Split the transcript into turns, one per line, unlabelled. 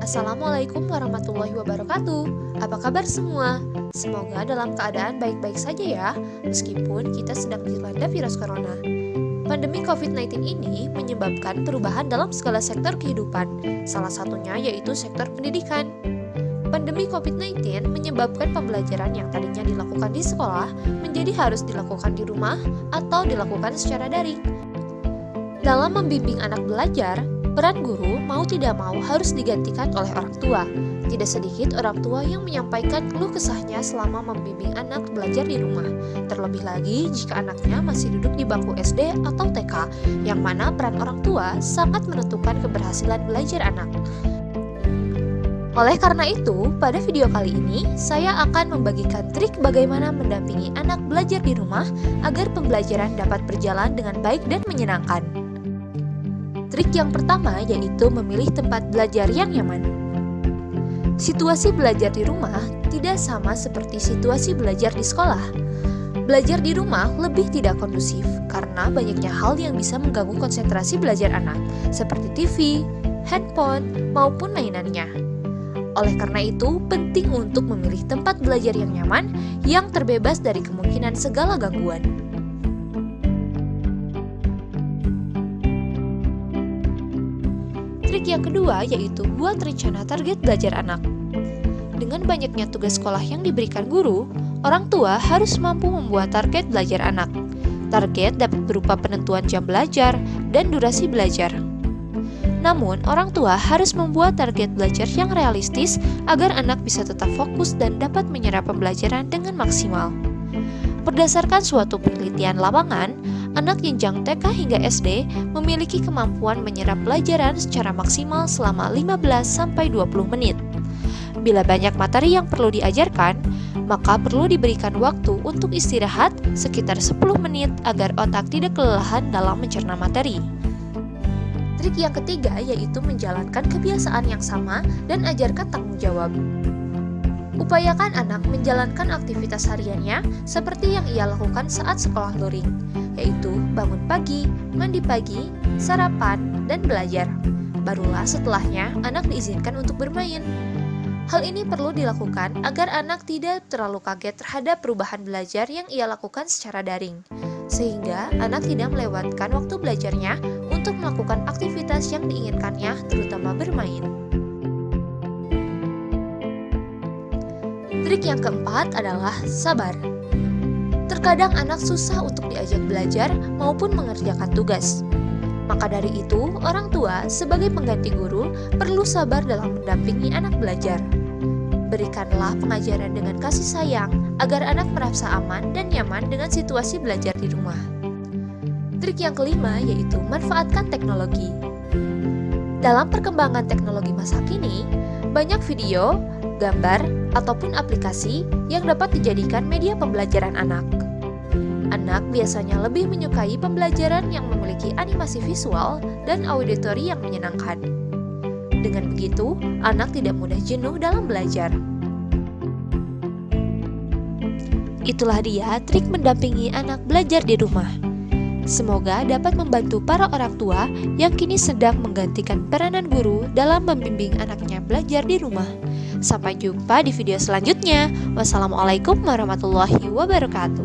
Assalamualaikum warahmatullahi wabarakatuh. Apa kabar semua? Semoga dalam keadaan baik-baik saja ya, meskipun kita sedang dilanda virus corona. Pandemi COVID-19 ini menyebabkan perubahan dalam segala sektor kehidupan, salah satunya yaitu sektor pendidikan. Pandemi COVID-19 menyebabkan pembelajaran yang tadinya dilakukan di sekolah menjadi harus dilakukan di rumah atau dilakukan secara daring. Dalam membimbing anak belajar, peran guru mau tidak mau harus digantikan oleh orang tua. Tidak sedikit orang tua yang menyampaikan keluh kesahnya selama membimbing anak belajar di rumah. Terlebih lagi jika anaknya masih duduk di bangku SD atau TK, yang mana peran orang tua sangat menentukan keberhasilan belajar anak. Oleh karena itu, pada video kali ini, saya akan membagikan trik bagaimana mendampingi anak belajar di rumah agar pembelajaran dapat berjalan dengan baik dan menyenangkan. Trik yang pertama yaitu memilih tempat belajar yang nyaman. Situasi belajar di rumah tidak sama seperti situasi belajar di sekolah. Belajar di rumah lebih tidak kondusif karena banyaknya hal yang bisa mengganggu konsentrasi belajar anak, seperti TV, handphone, maupun mainannya. Oleh karena itu, penting untuk memilih tempat belajar yang nyaman yang terbebas dari kemungkinan segala gangguan. Trik yang kedua yaitu buat rencana target belajar anak. Dengan banyaknya tugas sekolah yang diberikan guru, orang tua harus mampu membuat target belajar anak. Target dapat berupa penentuan jam belajar dan durasi belajar. Namun, orang tua harus membuat target belajar yang realistis agar anak bisa tetap fokus dan dapat menyerap pembelajaran dengan maksimal. Berdasarkan suatu penelitian lapangan, anak jenjang TK hingga SD memiliki kemampuan menyerap pelajaran secara maksimal selama 15-20 menit. Bila banyak materi yang perlu diajarkan, maka perlu diberikan waktu untuk istirahat sekitar 10 menit agar otak tidak kelelahan dalam mencerna materi. Trik yang ketiga yaitu menjalankan kebiasaan yang sama dan ajarkan tanggung jawab. Upayakan anak menjalankan aktivitas hariannya seperti yang ia lakukan saat sekolah luring, yaitu bangun pagi, mandi pagi, sarapan, dan belajar. Barulah setelahnya anak diizinkan untuk bermain. Hal ini perlu dilakukan agar anak tidak terlalu kaget terhadap perubahan belajar yang ia lakukan secara daring, sehingga anak tidak melewatkan waktu belajarnya untuk melakukan aktivitas yang diinginkannya, terutama bermain. Trik yang keempat adalah sabar. Terkadang anak susah untuk diajak belajar maupun mengerjakan tugas. Maka dari itu, orang tua sebagai pengganti guru perlu sabar dalam mendampingi anak belajar. Berikanlah pengajaran dengan kasih sayang agar anak merasa aman dan nyaman dengan situasi belajar di rumah. Trik yang kelima yaitu manfaatkan teknologi. Dalam perkembangan teknologi masa kini, banyak video, gambar, ataupun aplikasi yang dapat dijadikan media pembelajaran anak. Anak biasanya lebih menyukai pembelajaran yang memiliki animasi visual dan auditori yang menyenangkan. Dengan begitu, anak tidak mudah jenuh dalam belajar. Itulah dia trik mendampingi anak belajar di rumah. Semoga dapat membantu para orang tua yang kini sedang menggantikan peranan guru dalam membimbing anaknya belajar di rumah. Sampai jumpa di video selanjutnya. Wassalamualaikum warahmatullahi wabarakatuh.